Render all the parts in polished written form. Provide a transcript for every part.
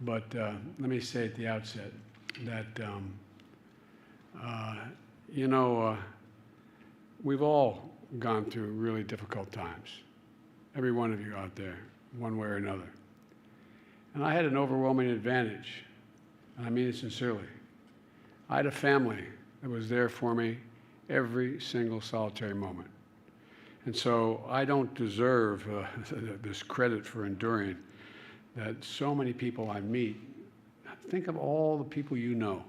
But let me say at the outset that, we've all gone through really difficult times. Every one of you out there, one way or another. And I had an overwhelming advantage, and I mean it sincerely. I had a family that was there for me every single solitary moment. And so I don't deserve this credit for enduring that so many people I meet. Think of all the people you know,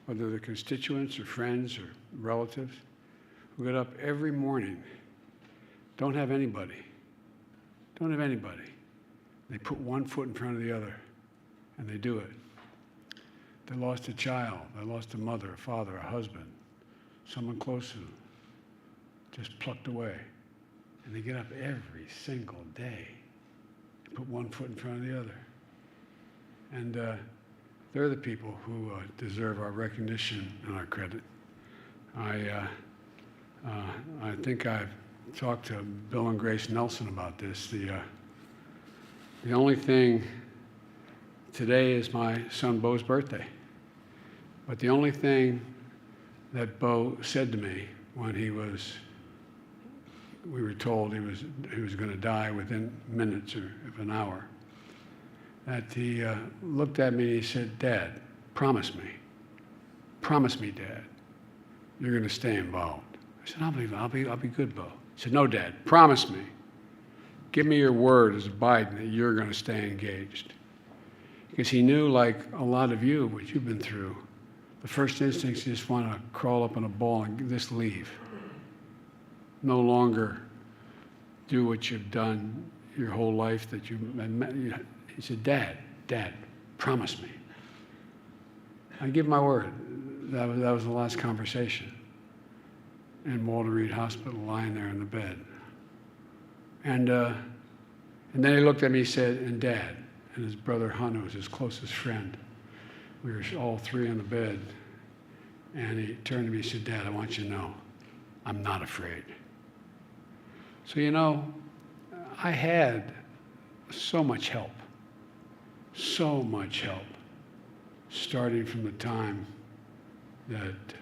whether they're constituents or friends or relatives, who get up every morning, don't have anybody. They put one foot in front of the other, and they do it. They lost a child, they lost a mother, a father, a husband, someone close to them, just plucked away. And they get up every single day and put one foot in front of the other. And they're the people who deserve our recognition and our credit. I think I've talked to Bill and Grace Nelson about this. The only thing, today is my son Beau's birthday, but the only thing that Beau said to me when we were told he was going to die within minutes or of an hour, that he looked at me and he said, "Dad, promise me, Dad, you're going to stay involved." I said, "I'll be good, Beau." He said, "No, Dad, promise me. Give me your word as a Biden that you're going to stay engaged." Because he knew, like a lot of you, what you've been through, the first instinct is you just want to crawl up in a ball and just leave. No longer do what you've done your whole life that he said, Dad, promise me." I give my word. That was the last conversation in Walter Reed Hospital, lying there in the bed. And then he looked at me and said, "And Dad," and his brother Hunt, who was his closest friend. We were all three on the bed. And he turned to me and said, "Dad, I want you to know, I'm not afraid." So, I had so much help, starting from the time that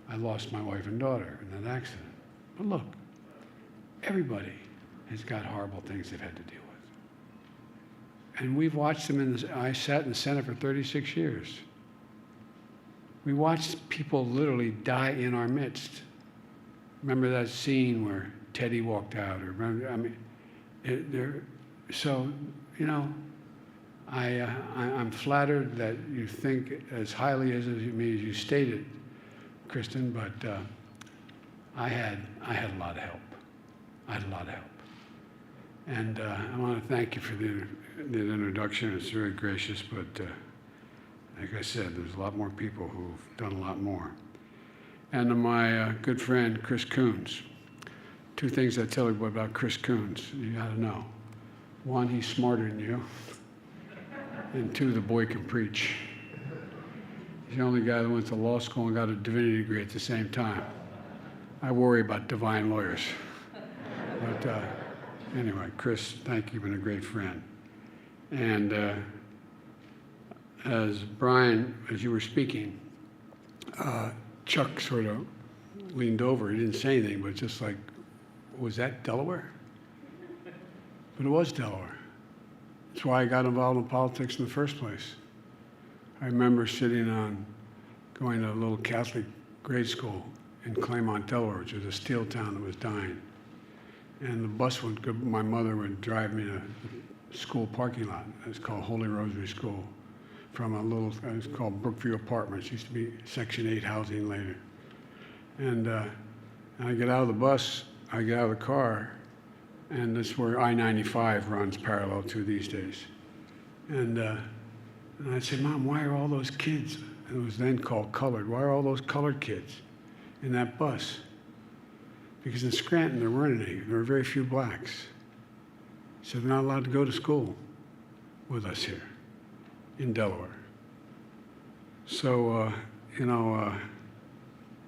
I lost my wife and daughter in that accident. But look, everybody has got horrible things they've had to deal with. And we've watched them I sat in the Senate for 36 years. We watched people literally die in our midst. Remember that scene where Teddy walked out? I'm flattered that you think as highly of me as you stated, Kristen, but I had a lot of help. And I want to thank you for the introduction. It's very gracious, but like I said, there's a lot more people who've done a lot more. And to my good friend, Chris Coons. Two things I tell everybody about Chris Coons, you got to know. One, he's smarter than you. And two, the boy can preach. He's the only guy that went to law school and got a divinity degree at the same time. I worry about divine lawyers. But anyway, Chris, thank you. You've been a great friend. And as you were speaking, Chuck sort of leaned over. He didn't say anything, but just like, was that Delaware? But it was Delaware. That's why I got involved in politics in the first place. I remember going to a little Catholic grade school in Claymont, Delaware, which was a steel town that was dying. And the bus my mother would drive me to the school parking lot. It's called Holy Rosary School. It was called Brookview Apartments. It used to be Section 8 housing later. And I get out of the bus, I get out of the car, and that's where I-95 runs parallel to these days. And I'd say, "Mom, why are all those kids," it was then called colored, "why are all those colored kids in that bus?" Because in Scranton, there weren't any. There were very few blacks. So they're not allowed to go to school with us here in Delaware. So, and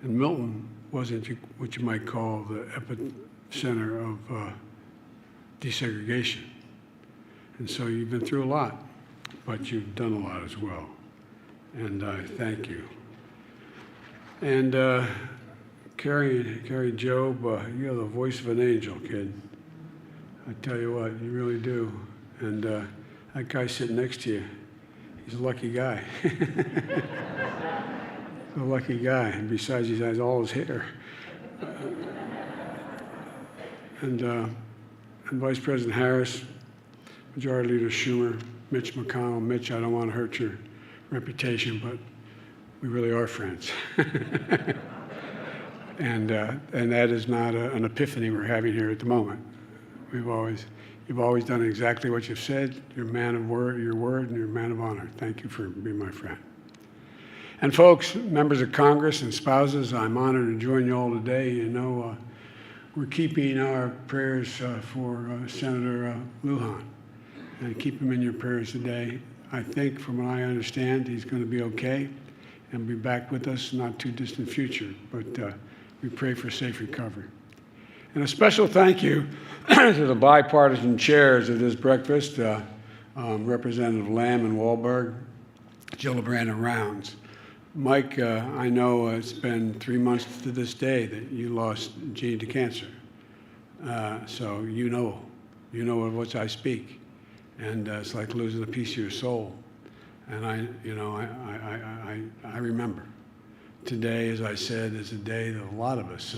Milton wasn't what you might call the epicenter of desegregation. And so you've been through a lot. but you've done a lot as well, and I thank you. And Carrie Job, you're the voice of an angel, kid. I tell you what, you really do. And that guy sitting next to you, he's a lucky guy. He's a lucky guy, and besides, he has all his hair. And Vice President Harris, Majority Leader Schumer, Mitch McConnell. Mitch, I don't want to hurt your reputation, but we really are friends. And that is not an epiphany we're having here at the moment. You've always done exactly what you've said. You're a man of your word, and you're a man of honor. Thank you for being my friend. And folks, members of Congress and spouses, I'm honored to join you all today. You know, we're keeping our prayers for Senator Lujan, and keep him in your prayers today. I think, from what I understand, he's going to be okay and be back with us in not too distant future. But we pray for safe recovery. And a special thank you to the bipartisan chairs of this breakfast, Representative Lamb and Wahlberg, Gillibrand and Rounds. Mike, I know it's been 3 months to this day that you lost Jean to cancer. So you know of what I speak. And it's like losing a piece of your soul. And I remember. Today, as I said, is a day that a lot of us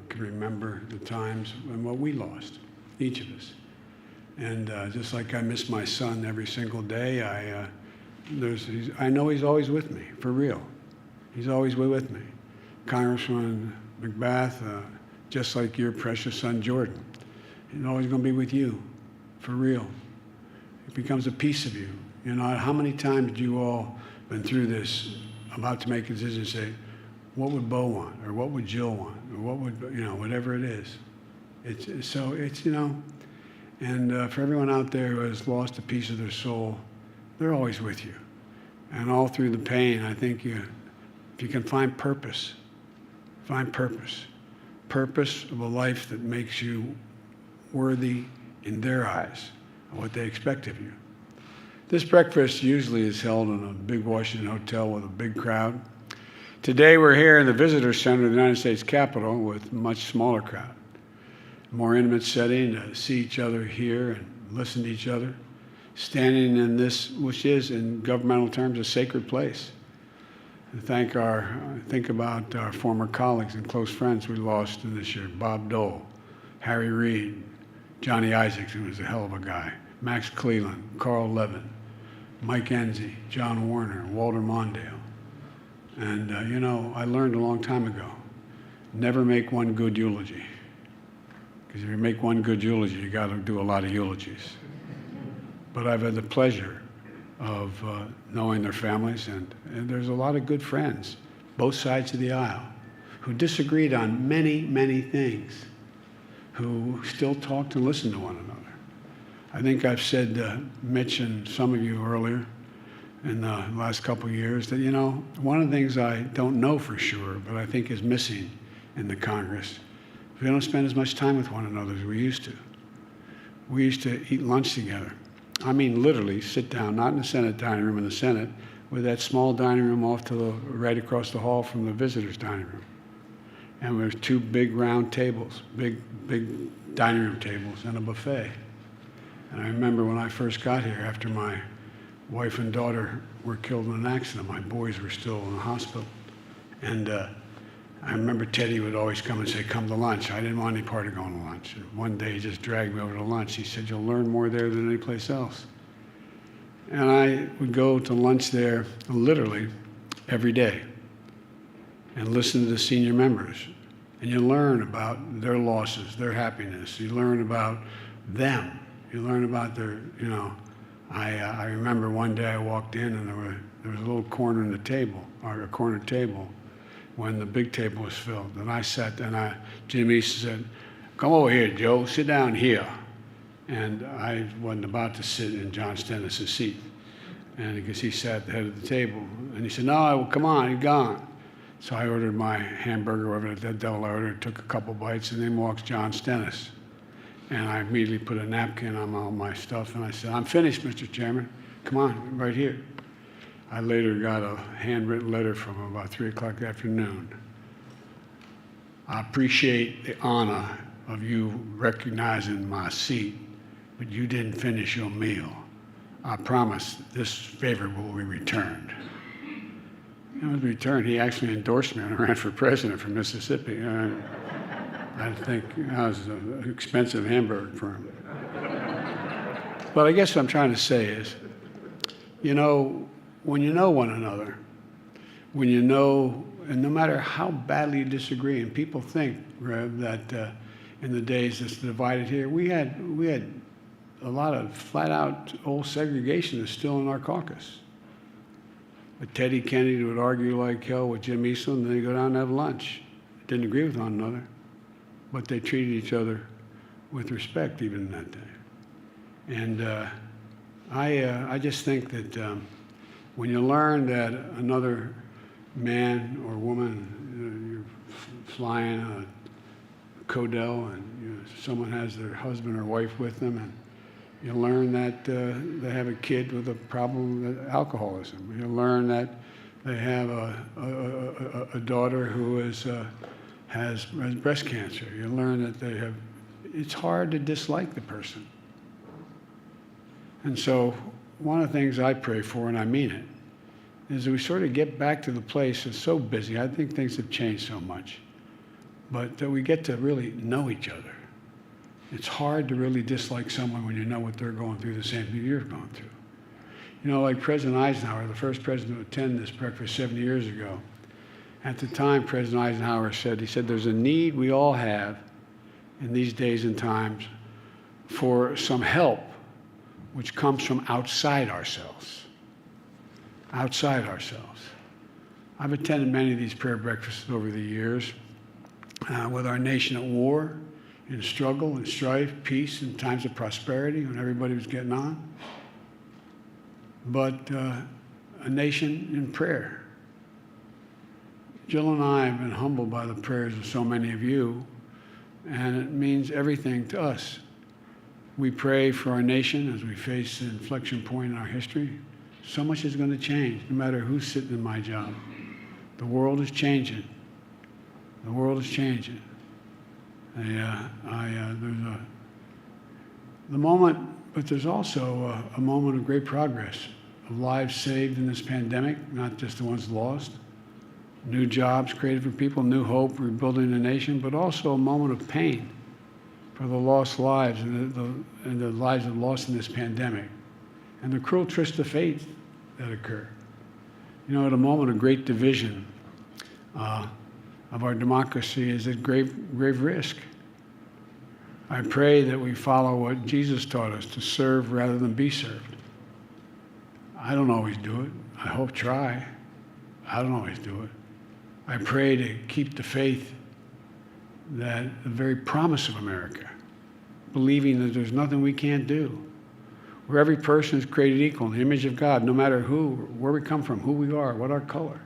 can remember the times and what we lost, each of us. And just like I miss my son every single day, I know he's always with me, for real. He's always with me. Congressman McBath, just like your precious son Jordan, he's always going to be with you, for real. It becomes a piece of you. You know, how many times have you all been through this, about to make a decision, say, what would Beau want, or what would Jill want, or what would, whatever it is. It's and for everyone out there who has lost a piece of their soul, they're always with you. And all through the pain, I think if you can find purpose of a life that makes you worthy in their eyes of what they expect of you. This breakfast usually is held in a big Washington hotel with a big crowd. Today we're here in the Visitor Center of the United States Capitol with a much smaller crowd. A more intimate setting to see each other here and listen to each other, standing in this, which is in governmental terms, a sacred place. And think about our former colleagues and close friends we lost this year: Bob Dole, Harry Reid, Johnny Isaacs, who was a hell of a guy, Max Cleland, Carl Levin, Mike Enzi, John Warner, Walter Mondale. And, I learned a long time ago, never make one good eulogy. Because if you make one good eulogy, you got to do a lot of eulogies. But I've had the pleasure of knowing their families, and there's a lot of good friends, both sides of the aisle, who disagreed on many, many things, who still talked and listened to one another. I think I've said to Mitch and some of you earlier in the last couple of years that, one of the things I don't know for sure, but I think is missing in the Congress, we don't spend as much time with one another as we used to. We used to eat lunch together. I mean, literally sit down, not in the Senate dining room in the Senate, with that small dining room off to the right across the hall from the visitors' dining room. And there's 2 big round tables, big dining room tables, and a buffet. And I remember when I first got here, after my wife and daughter were killed in an accident, my boys were still in the hospital. And I remember Teddy would always come and say, come to lunch. I didn't want any part of going to lunch. And one day he just dragged me over to lunch. He said, you'll learn more there than any place else. And I would go to lunch there literally every day and listen to the senior members. And you learn about their losses, their happiness. You learn about them. You learn about their, I remember one day I walked in and there was a little corner in the table, or a corner table, when the big table was filled. And I sat there, and Jim East said, come over here, Joe, sit down here. And I wasn't about to sit in John Stennis' seat. And because he sat at the head of the table. And he said, no, come on, he's gone. So I ordered my hamburger, whatever the devil I ordered, took a couple bites, and then walks John Stennis. And I immediately put a napkin on all my stuff, and I said, I'm finished, Mr. Chairman. come on, right here. I later got a handwritten letter from him about 3 o'clock in the afternoon. I appreciate the honor of you recognizing my seat, but you didn't finish your meal. I promise this favor will be returned. It was returned. He actually endorsed me when I ran for president from Mississippi. I think I was an expensive hamburger for him. But I guess what I'm trying to say is, you know, when you know one another, when you know, and no matter how badly you disagree, and people think, Rev, that in the days that's divided here, we had a lot of flat-out old segregationists still in our caucus. But Teddy Kennedy would argue like hell with Jim Eastland, and they'd go down and have lunch. Didn't agree with one another, but they treated each other with respect even in that day. And I just think that when you learn that another man or woman, you're flying a Codell and someone has their husband or wife with them, and you learn that they have a kid with a problem with alcoholism. You learn that they have a daughter who has breast cancer. You learn that they have, it's hard to dislike the person. And so one of the things I pray for, and I mean it, is that we sort of get back to the place that's so busy. I think things have changed so much, but that we get to really know each other. It's hard to really dislike someone when you know what they're going through, the same thing you're going through. You know, like President Eisenhower, the first president to attend this breakfast 70 years ago, at the time President Eisenhower said, there's a need we all have in these days and times for some help which comes from outside ourselves. Outside ourselves. I've attended many of these prayer breakfasts over the years with our nation at war, in struggle and strife, peace, and times of prosperity when everybody was getting on. But a nation in prayer. Jill and I have been humbled by the prayers of so many of you, and it means everything to us. We pray for our nation as we face an inflection point in our history. So much is going to change, no matter who's sitting in my job. The world is changing. The world is changing. There's the moment, but there's also a moment of great progress, of lives saved in this pandemic, not just the ones lost, new jobs created for people, new hope, rebuilding the nation, but also a moment of pain for the lost lives and the lives that are lost in this pandemic, and the cruel twist of fate that occurred. You know, at a moment of great division of our democracy is at grave risk. I pray that we follow what Jesus taught us, to serve rather than be served. I don't always do it. I hope try. I don't always do it. I pray to keep the faith, that the very promise of America, believing that there's nothing we can't do, where every person is created equal in the image of God, no matter who, where we come from, who we are, what our color,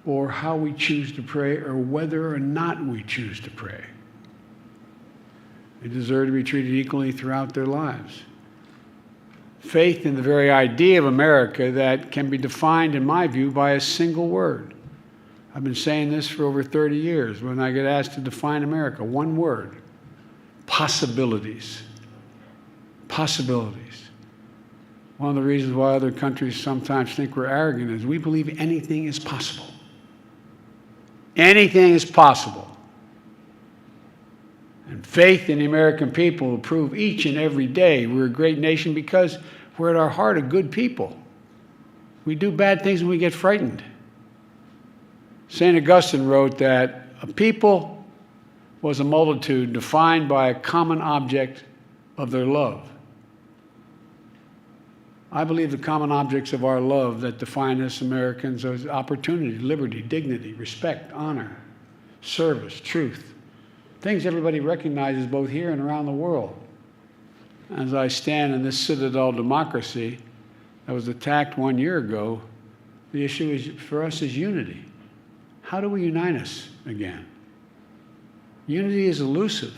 or how we choose to pray, or whether or not we choose to pray. They deserve to be treated equally throughout their lives. Faith in the very idea of America that can be defined, in my view, by a single word. I've been saying this for over 30 years. When I get asked to define America, one word: possibilities. Possibilities. One of the reasons why other countries sometimes think we're arrogant is we believe anything is possible. Anything is possible. And faith in the American people will prove each and every day we're a great nation because we're at our heart a good people. We do bad things and we get frightened. St. Augustine wrote that a people was a multitude defined by a common object of their love. I believe the common objects of our love that define us Americans are opportunity, liberty, dignity, respect, honor, service, truth. Things everybody recognizes both here and around the world. As I stand in this citadel democracy that was attacked 1 year ago, the issue is, for us, is unity. How do we unite us again? Unity is elusive,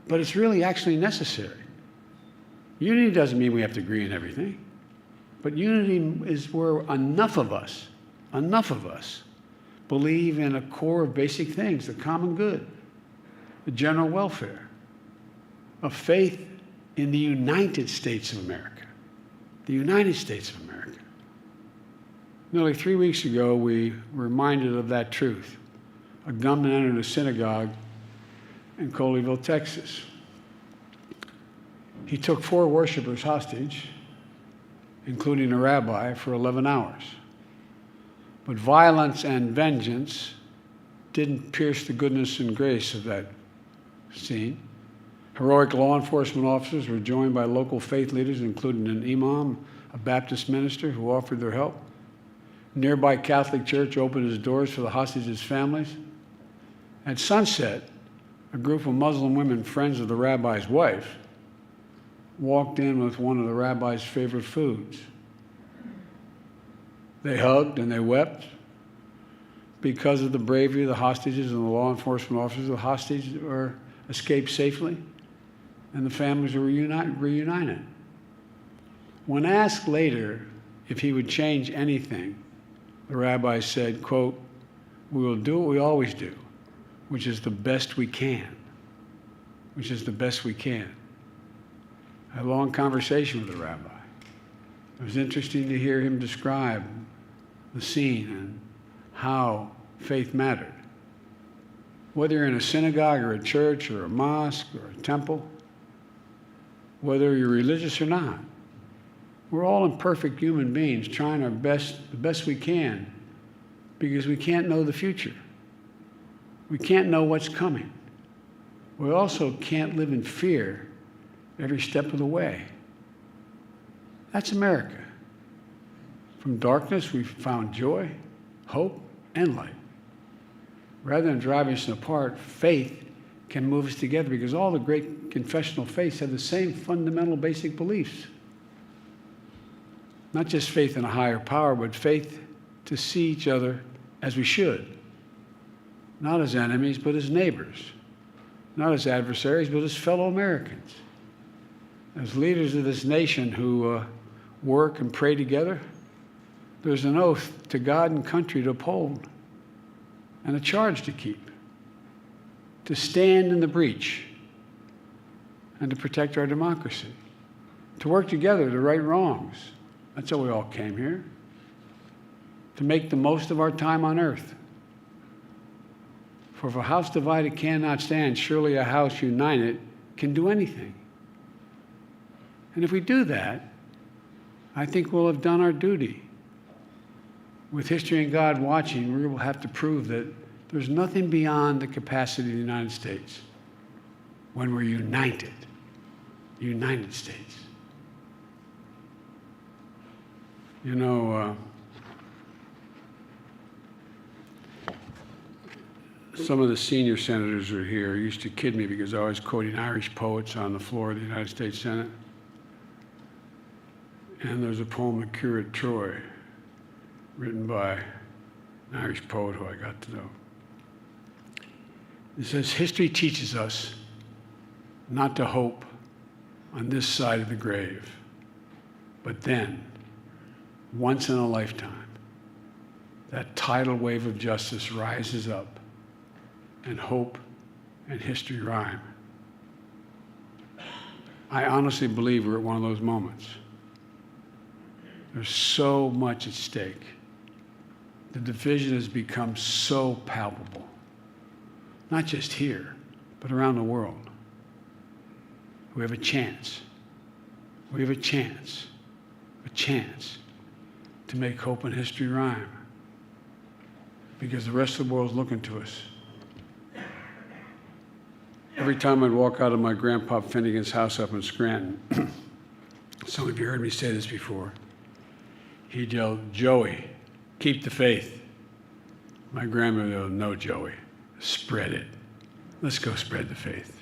but it's really actually necessary. Unity doesn't mean we have to agree on everything. But unity is where enough of us believe in a core of basic things, the common good, the general welfare, a faith in the United States of America, the United States of America. Nearly 3 weeks ago, we were reminded of that truth. A gunman entered a synagogue in Colleyville, Texas. He took 4 worshipers hostage, including a rabbi, for 11 hours. But violence and vengeance didn't pierce the goodness and grace of that scene. Heroic law enforcement officers were joined by local faith leaders, including an imam, a Baptist minister, who offered their help. A nearby Catholic church opened its doors for the hostages' families. At sunset, a group of Muslim women, friends of the rabbi's wife, walked in with one of the rabbi's favorite foods. They hugged and they wept because of the bravery of the hostages and the law enforcement officers. The hostages escaped safely, and the families were reunited. When asked later if he would change anything, the rabbi said, quote, "We will do what we always do, which is the best we can," which is the best we can. I had a long conversation with the rabbi. It was interesting to hear him describe the scene and how faith mattered. Whether you're in a synagogue or a church or a mosque or a temple, whether you're religious or not, we're all imperfect human beings trying our best, the best we can, because we can't know the future. We can't know what's coming. We also can't live in fear every step of the way. That's America. From darkness, we've found joy, hope, and light. Rather than driving us apart, faith can move us together, because all the great confessional faiths have the same fundamental basic beliefs. Not just faith in a higher power, but faith to see each other as we should. Not as enemies, but as neighbors. Not as adversaries, but as fellow Americans. As leaders of this nation who work and pray together, there's an oath to God and country to uphold, and a charge to keep, to stand in the breach, and to protect our democracy, to work together to right wrongs. That's how we all came here, to make the most of our time on earth. For if a house divided cannot stand, surely a house united can do anything. And if we do that, I think we'll have done our duty. With history and God watching, we will have to prove that there's nothing beyond the capacity of the United States when we're united. United States. You know, some of the senior senators are here. Used to kid me because I was quoting Irish poets on the floor of the United States Senate. And there's a poem, The Curate Troy, written by an Irish poet who I got to know. It says, history teaches us not to hope on this side of the grave, but then, once in a lifetime, that tidal wave of justice rises up, and hope and history rhyme. I honestly believe we're at one of those moments. There's so much at stake. The division has become so palpable, not just here, but around the world. We have a chance. We have a chance to make hope and history rhyme, because the rest of the world is looking to us. Every time I'd walk out of my Grandpa Finnegan's house up in Scranton, some of you heard me say this before, he'd yell, "Joey, keep the faith." My grandmother would, "No, Joey, spread it. Let's go spread the faith."